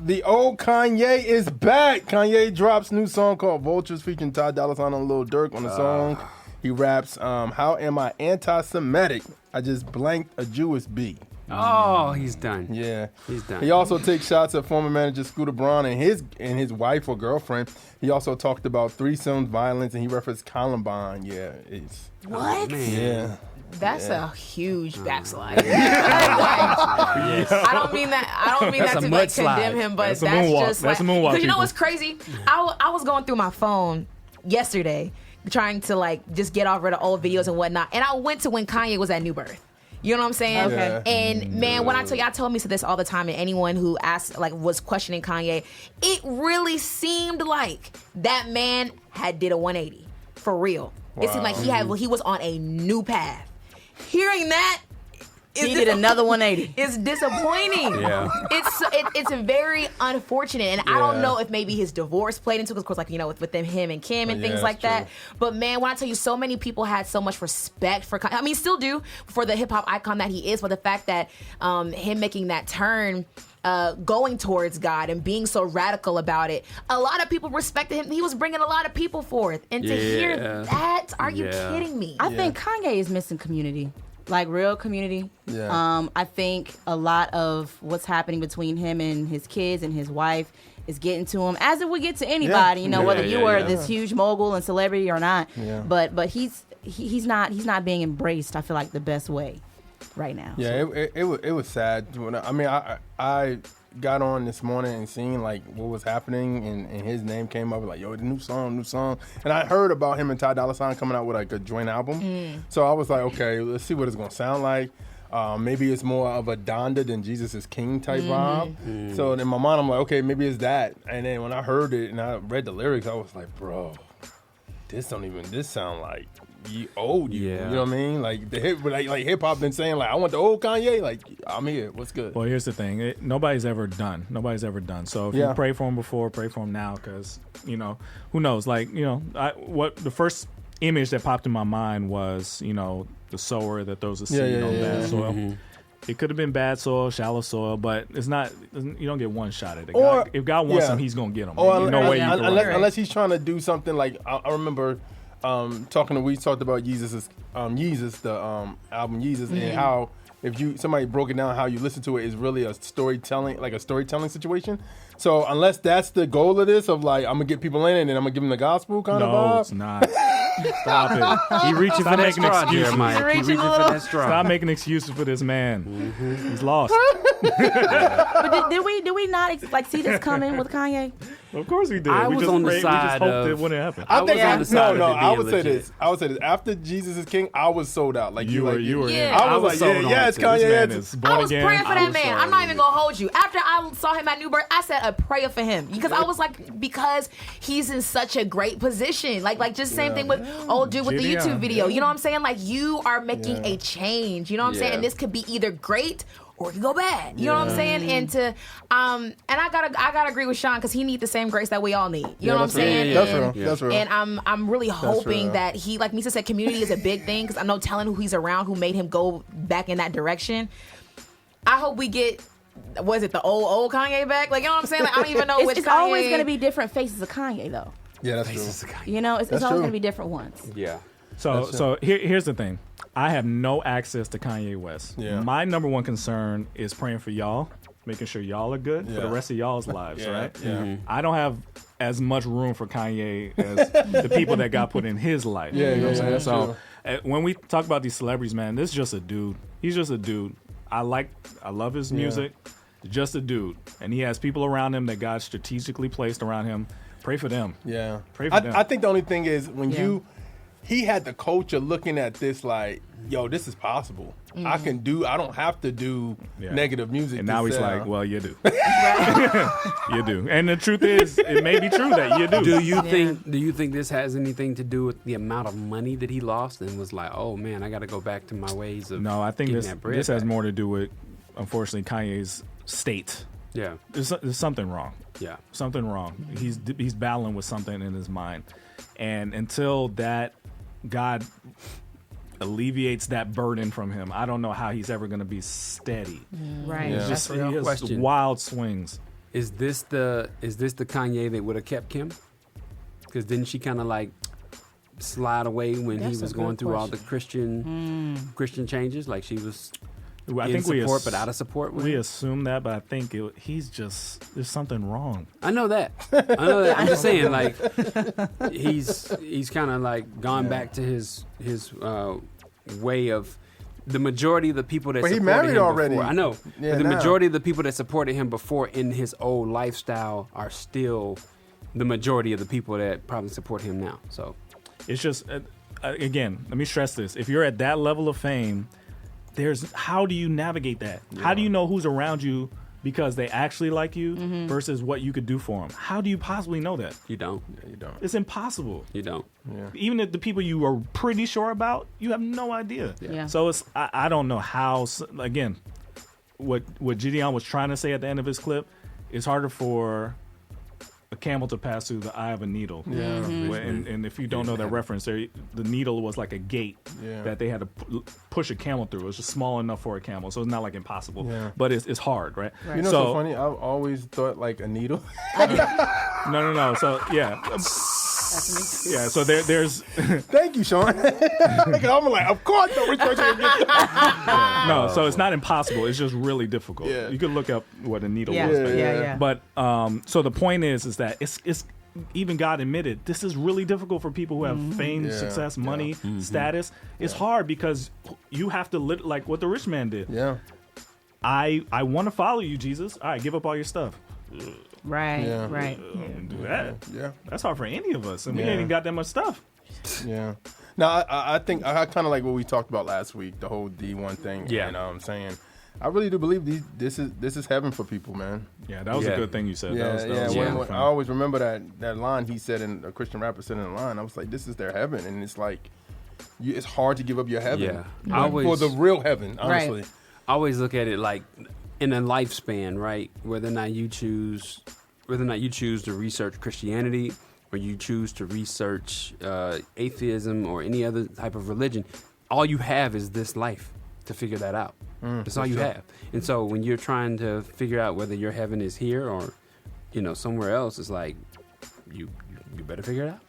The old Kanye is back. Kanye drops new song called Vultures featuring Ty Dolla and Lil Durk on the song. He raps, how am I anti-Semitic? I just blanked a Jewish bee. Oh, he's done. Yeah. He's done. He also takes shots at former manager Scooter Braun and his wife or girlfriend. He also talked about threesomes, violence, and he referenced Columbine. Yeah. What? Yeah. That's a huge backslide. I don't mean that to like condemn him, but that's just like, because you know what's crazy? I was going through my phone yesterday trying to like just get off of the old videos and whatnot, and I went to when Kanye was at New Birth. You know what I'm saying? Okay. And man, when I told me this all the time, and anyone who asked, like, was questioning Kanye, it really seemed like that man had did a 180 for real. Wow. It seemed like he was on a new path. Hearing that, he did another 180. It's disappointing. Yeah. It's very unfortunate, and I don't know if maybe his divorce played into it, because of course, like, you know, with him and Kim and things like that. But man, when I tell you, so many people had so much respect for, I mean, still do, for the hip hop icon that he is. But the fact that him making that turn, going towards God and being so radical about it, a lot of people respected him. He was bringing a lot of people forth, and to hear that, are you kidding me? I think Kanye is missing community. Like real community. Yeah. I think a lot of what's happening between him and his kids and his wife is getting to him, as it would get to anybody, you know, whether you are this huge mogul and celebrity or not. Yeah. But he's not being embraced, I feel like, the best way right now. Yeah, it was sad. I mean, I got on this morning and seen like what was happening, and his name came up like, yo, the new song. And I heard about him and Ty Dolla coming out with like a joint album. So I was like, okay, let's see what it's gonna sound like. Maybe it's more of a Donda than Jesus is King type vibe. So in my mind, I'm like, okay, maybe it's that. And then when I heard it and I read the lyrics, I was like, bro, this sound like you. You know what I mean? Like the hip hop been saying like, I want the old Kanye. Like, I'm here. What's good? Well, here's the thing. Nobody's ever done. So if you pray for him before, pray for him now, because you know, who knows? Like, you know, what the first image that popped in my mind was, you know, the sower that throws a seed on bad soil. Mm-hmm. It could have been bad soil, shallow soil, but it's not. You don't get one shot at it. If God wants him, He's gonna get him. No way you can unless He's trying to do something like I remember. We talked about Yeezus, the album Yeezus, and how if somebody broke it down, how you listen to it is really a storytelling situation. So unless that's the goal of this, of like, I'm gonna get people in and then I'm gonna give them the gospel kind of vibe. No, it's not. Stop it. He reaching for that straw, Jeremiah. He reaching for that straw. Stop making excuses for this man. Mm-hmm. He's lost. But did we not like see this coming with Kanye? Of course we did. I was on the side we just hoped it wouldn't happen. I would say this. After Jesus is King, I was sold out. Like you were. Yeah. I was like, yes, Kanye. I was praying for that man. I'm not even gonna hold you. After I saw him at New Birth, I said a prayer for him, because I was like, because he's in such a great position. Like just same thing with old dude with the YouTube video. You know what I'm saying? Like, you are making a change. You know what I'm saying? And this could be either great or it can go bad. You know what I'm saying? And and I gotta agree with Sean, because he needs the same grace that we all need. You know what I'm saying? That's real. And I'm really hoping that he, like Misa said, community is a big thing, because I know telling who he's around who made him go back in that direction. I hope we get, was it the old Kanye back? Like, you know what I'm saying? Like, I don't even know which Kanye. It's always going to be different faces of Kanye, though. Yeah, that's true. You know, it's always going to be different ones. Yeah. So here's the thing. I have no access to Kanye West. Yeah. My number one concern is praying for y'all, making sure y'all are good for the rest of y'all's lives, right? Yeah. Mm-hmm. I don't have as much room for Kanye as the people that got put in his life. You know what I'm saying? So when we talk about these celebrities, man, this is just a dude. He's just a dude. I love his music. Just a dude. And he has people around him that God strategically placed around him. Pray for them. Yeah. Pray for them. I think the only thing is when he had the culture looking at this like, yo, this is possible. I don't have to do negative music. And now he's like, well, you do. You do. And the truth is, it may be true that you do. Do you think this has anything to do with the amount of money that he lost and was like, oh man, I got to go back to my ways of No, I think this has back. more to do with, unfortunately, Kanye's state. Yeah. There's something wrong. Yeah. Something wrong. He's battling with something in his mind. And until that God alleviates that burden from him, I don't know how he's ever going to be steady. Right. He has wild swings. Is this the Kanye that would have kept Kim? Because didn't she kind of like slide away when he was going through all the Christian changes? Like she was I in think support but out of support with we him? assume that, but I think there's something wrong. I know that. I'm just saying, like he's kind of like gone back to his way of. The majority of the people that But he supported married him already. Before, I know, Yeah, but the now. majority of the people that supported him before in his old lifestyle are still the majority of the people that probably support him now. So It's just, again, let me stress this. If you're at that level of fame, how do you navigate that? Yeah. How do you know who's around you because they actually like you versus what you could do for them? How do you possibly know that? you don't. Yeah, you don't. It's impossible. You don't. Yeah. Even if the people you are pretty sure about, you have no idea. Yeah. So I don't know how, again, what Gideon was trying to say at the end of his clip, it's harder for a camel to pass through the eye of a needle. Yeah. And if you don't know that reference, the needle was like a gate that they had to push a camel through. It was just small enough for a camel, so it's not like impossible, but it's hard, right? You know, so funny. I've always thought like a needle. No. So yeah. Yeah, so there's. Thank you, Sean. I'm like, of course, no research. No, so it's not impossible. It's just really difficult. Yeah. You could look up what a needle was. Yeah. But so the point is that it's even God admitted this is really difficult for people who have fame, success, money, status. It's hard because you have to like what the rich man did. Yeah. I want to follow you, Jesus. All right, give up all your stuff. Right. Do that. Yeah. That's hard for any of us, and we ain't even got that much stuff. Yeah. Now, I think I kind of like what we talked about last week, the whole D1 thing. Yeah. And I'm saying, I really do believe this is heaven for people, man. Yeah, that was a good thing you said. Yeah, that was when I always remember that line he said in a Christian rapper said in the line. I was like, this is their heaven, and it's like, it's hard to give up your heaven. Yeah. For the real heaven, honestly. Right. I always look at it like in a lifespan, right? Whether or not you choose to research Christianity or you choose to research atheism or any other type of religion, all you have is this life to figure that out. That's all you have. And so when you're trying to figure out whether your heaven is here or, somewhere else, it's like you better figure it out.